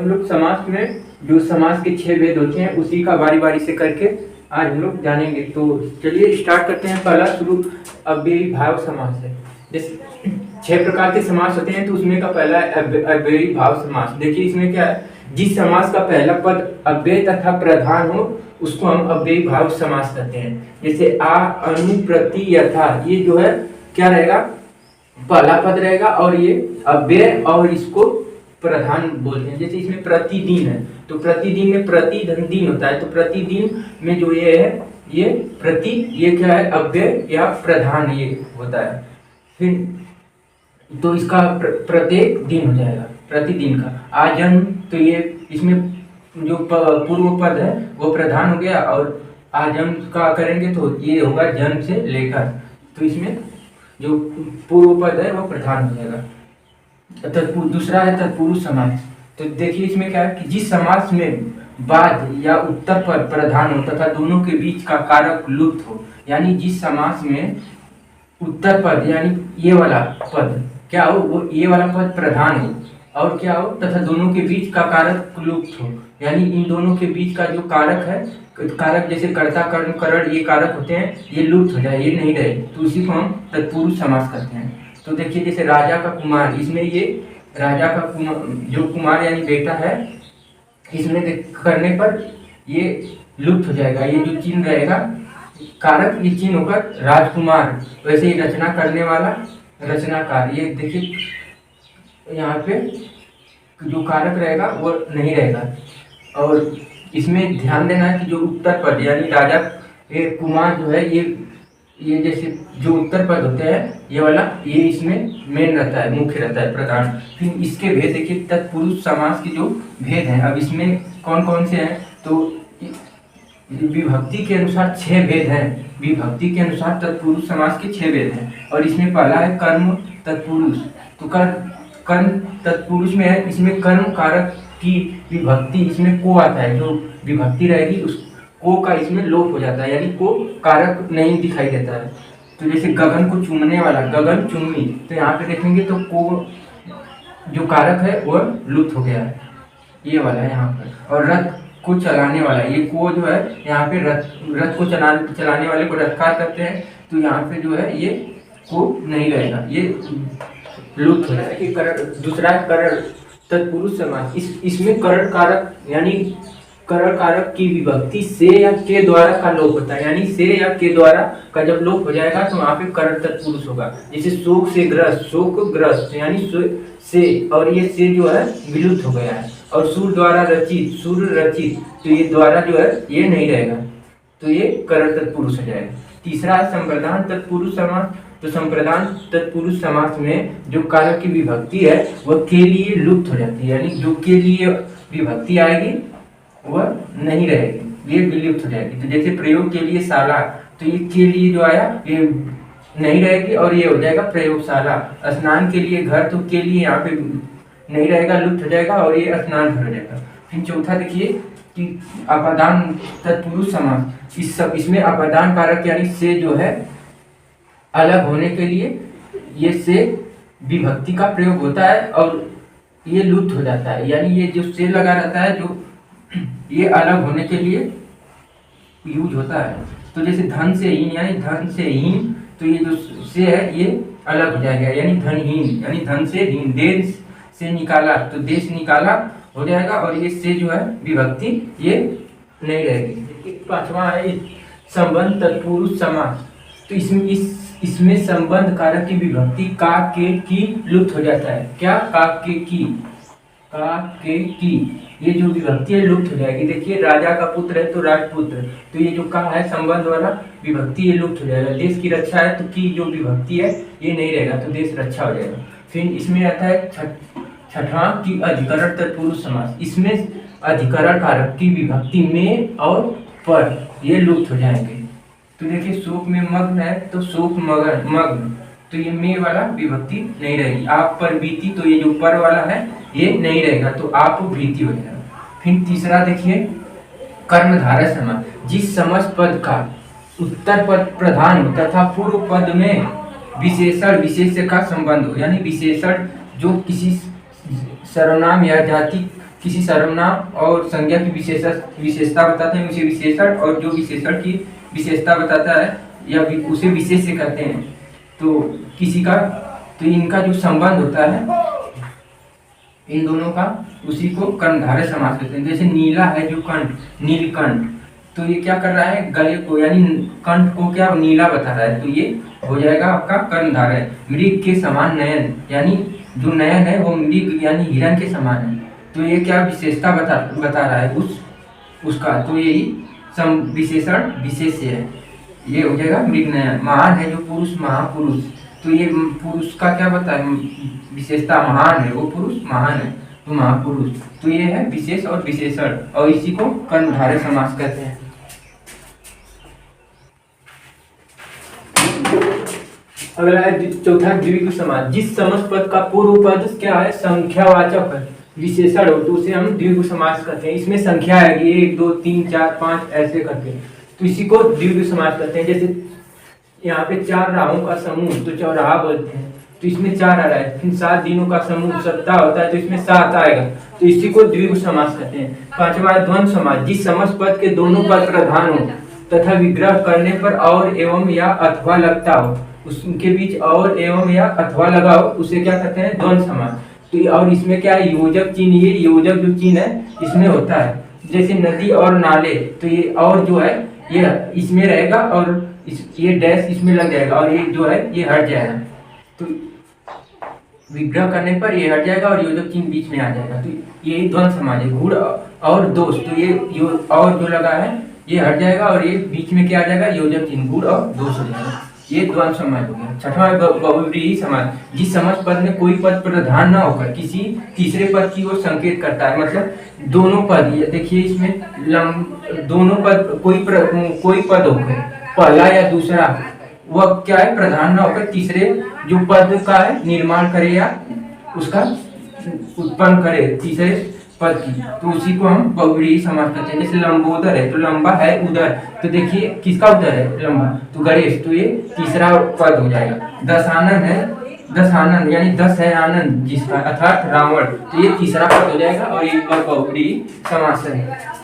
हम लोग समास में जो समास के 6 भेद होते हैं उसी का बारी बारी से करके आज हम लोग जानेंगे। तो चलिए स्टार्ट करते हैं। पहला शुरू अव्ययीभाव समास है। जैसे 6 प्रकार के समास होते हैं तो उसमें का पहला है अव्ययीभाव समास। देखिए इसमें क्या है, जिस समास का पहला पद अव्यय तथा प्रधान हो उसको हम अव्ययीभाव समास कहते हैं। जैसे आ, अनु, प्रति, यथा, ये जो है क्या रहेगा, पहला पद रहेगा और ये अव्यय और इसको प्रधान बोलते हैं। जैसे इसमें प्रतिदिन है तो प्रतिदिन में प्रतिदिन दिन होता है, तो प्रतिदिन में जो ये है ये प्रति, ये क्या है, अव्यय या प्रधान ये होता है। फिर तो इसका प्रत्येक दिन हो जाएगा, प्रतिदिन का। आजन तो ये इसमें जो पूर्व पद है वो प्रधान हो गया और आजम का करेंगे तो ये होगा जन्म से लेकर, तो इसमें जो पूर्व पद है वो प्रधान हो जाएगा। दूसरा है तत्पुरुष समास। तो देखिए इसमें क्या है कि जिस समास में बाद या उत्तर पद प्रधान हो तथा दोनों के बीच का कारक लुप्त हो, यानी जिस समास में उत्तर पद यानी ये वाला पद क्या हो, वो ये वाला पद प्रधान हो और क्या हो तथा दोनों के बीच का कारक लुप्त हो, यानी इन दोनों के बीच का जो कारक है, कारक जैसे कर्ता कर्म करण ये कारक होते हैं, ये लुप्त हो जाए, ये नहीं रहे, तो उसी को हम तत्पुरुष समास करते हैं। तो देखिए जैसे राजा का कुमार, इसमें ये राजा का जो कुमार यानी बेटा है, इसमें करने पर ये लुप्त हो जाएगा, ये जो चिन्ह रहेगा कारक ये चिन्ह होकर राजकुमार। वैसे ही रचना करने वाला रचनाकार, ये देखिए यहाँ पे जो कारक रहेगा वो नहीं रहेगा। और इसमें ध्यान देना है कि जो उत्तर पद यानी राजा ये कुमार जो है ये जैसे जो उत्तर पद होते हैं ये वाला ये इसमें मेन रहता है, मुख्य रहता है, प्रधान। फिर इसके भेद देखिए, तत्पुरुष समास के जो भेद हैं अब इसमें कौन कौन से हैं, तो विभक्ति के अनुसार 6 भेद हैं। विभक्ति के अनुसार तत्पुरुष समास के 6 भेद हैं और इसमें पहला है कर्म तत्पुरुष। तो कर्म तत्पुरुष में है, इसमें कर्म कारक की विभक्ति इसमें को आता है, जो विभक्ति रहेगी उस को का इसमें लोप हो जाता है, यानी को कारक नहीं दिखाई देता है। तो जैसे गगन को चूमने वाला गगन चुम्मी, तो यहाँ पे देखेंगे तो को जो कारक है वो लुप्त हो गया है, ये वाला है यहाँ पर। और रथ को चलाने वाला, ये को जो है यहाँ पे रथ को चलाने वाले को रथकार करते हैं, तो यहाँ पे जो है ये को नहीं रहेगा, ये लुप्त हो जाएगा। दूसरा करण तत्पुरुष समास, इसमें करण कारक यानी करण कारक की विभक्ति से या के द्वारा का लोप होता है, यानी से या के द्वारा का जब लोप हो जाएगा तो वहाँ पे करण तत्पुरुष होगा। जैसे शोक से ग्रस्त, शोक ग्रस्त यानी से, और ये से जो है विलुप्त हो गया है। और सूर द्वारा रचित, सूर रचित, तो ये द्वारा जो है ये नहीं रहेगा, तो ये करण तत्पुरुष हो जाएगा। तीसरा है संप्रदान तत्पुरुष समास। तो संप्रदान तत्पुरुष समास में जो कारक की विभक्ति है वह के लिए लुप्त हो जाती है, यानी जो के लिए विभक्ति आएगी वह नहीं रहेगी, ये विलुप्त हो जाएगी। तो जैसे प्रयोग के लिए शाला, तो ये के लिए जो आया ये नहीं रहेगी और ये हो जाएगा प्रयोगशाला। स्नान के लिए घर, तो के लिए यहाँ पे नहीं रहेगा, लुप्त हो जाएगा और ये स्नान घर हो जाएगा। फिर चौथा देखिए कि अपादान तत्पुरुष समास, इसमें अपादान कारक यानी से जो है अलग होने के लिए ये से विभक्ति का प्रयोग होता है और ये लुप्त हो जाता है, यानी ये जो से लगा रहता है जो ये अलग होने के लिए यूज होता है। तो जैसे धन से हीन यानी धन से हीन, तो ये जो से है ये अलग हो जाएगा, यानी धनहीन यानी धन से हीन। देश से निकाला, तो देश निकाला हो जाएगा और ये से जो है विभक्ति ये नहीं रहेगी। पांचवा है संबंध तत्पुरुष समास। तो इसमें संबंध कारक की विभक्ति का के की लुप्त हो जाता है। क्या का के की ये जो विभक्ति है लुप्त हो जाएगी। देखिए राजा का पुत्र है तो राजपुत्र, तो ये जो का है संबंध वाला विभक्ति ये लुप्त हो जाएगा। देश की रक्षा है तो की जो विभक्ति है ये नहीं रहेगा, तो देश रक्षा हो जाएगा। फिर इसमें आता है छठवां की अधिकरण तत्पुरुष समास। इसमें अधिकरण कारक की विभक्ति में और पर ये लुप्त हो जाएंगे। तो देखिए शोक में मग्न है तो शोक मग्न, तो ये में वाला विभक्ति नहीं रहेगी। आप पर बीती, तो ये जो पर वाला है ये नहीं रहेगा, तो आप भीति हो जाएगा। फिर तीसरा देखिए कर्मधारय समास। जिस समस्त पद का उत्तर पद प्रधान हो तथा पूर्व पद में विशेषण विशेष्य का संबंध हो, यानी विशेषण जो किसी सर्वनाम या जाति किसी सर्वनाम और संज्ञा की विशेषता बताते हैं उसे विशेषण, और जो विशेषण की विशेषता बताता है या उसे विशेष्य कहते हैं। तो किसी का, तो इनका जो संबंध होता है इन दोनों का, उसी को कर्णधारय समास कहते हैं। जैसे नीला है जो कंठ, नीलकंठ, तो ये क्या कर रहा है, गले को यानी कंठ को क्या नीला बता रहा है, तो ये हो जाएगा आपका कर्णधारय। मृग के समान नयन, यानी जो नयन है वो मृग यानी हिरण के समान है, तो ये क्या विशेषता बता रहा है उसका, तो यही विशेषण विशेष्य है, ये हो जाएगा मृग नयन। महान है जो पुरुष, महापुरुष, तो ये पुरुष का क्या बताए विशेषता, महान है वो पुरुष, महान है तो महापुरुष, तो ये है विशेष और विशेषण, और इसी को कर्णधारय समास कहते हैं। अगला है चौथा द्विगु समास। जिस समस्त पद का पूर्व पद क्या है, संख्यावाचक है, विशेषण हो, तो उसे हम द्विगु समास कहते हैं। इसमें संख्या आएगी 1 2 3 4 5 ऐसे करके, तो इसी को द्विगु समास कहते हैं। जैसे यहाँ पे 4 राहों का समूह तो चौराहा बोलते हैं, तो इसमें 4 आ रहा है। फिर 7 दिनों का समूह सप्ताह होता है, तो इसमें 7 आएगा, तो इसी को द्विगु समास कहते हैं। पांचवा द्वंद्व समास। जिस समस्त पद के दोनों पद प्रधान हो तथा विग्रह करने पर और एवं या अथवा लगता हो, उसके बीच और एवं या अथवा लगा हो, उसे क्या कहते हैं, द्वंद्व समास। तो और इसमें क्या है, योजक चिन्ह, ये योजक जो चिन्ह है इसमें होता है। जैसे नदी और नाले, तो ये और जो है ये इसमें रहेगा, और ये डैश इसमें लग जाएगा, और ये जो है ये हट जाएगा, तो विग्रह करने पर ये हट जाएगा और योजक चिन्ह बीच में आ जाएगा, तो यही द्वंद्व समास है। गुण और दोष, तो ये और जो लगा है ये हट जाएगा, और ये बीच में क्या आ जाएगा, योजक चिन्ह, गुण और दोष हो जाएगा, ये द्वंद्व समास हो गया। छठवां बहुव्रीहि समास। जिस समस्त पद में कोई पद प्रधान न होकर किसी तीसरे पद की ओर संकेत करता है, मतलब दोनों पद, देखिए इसमें दोनों पद, कोई पद होकर पहला या दूसरा वह क्या है, प्रधान न होकर तीसरे जो पद का है निर्माण करे या उसका उत्पन्न करे तीसरे पद की, तो उसी को हम बहुव्रीहि समास कहते हैं। जैसे लंबोदर है, तो लंबा है उदर, तो देखिए किसका उदर है, लंबा, तो गणेश, तो ये तीसरा पद हो जाएगा। दशानन है, दशानन यानी 10 है आनंद जिसका, अर्थात रावण, तो ये तीसरा पद हो जाएगा, और एक बार बहुव्रीहि समास है।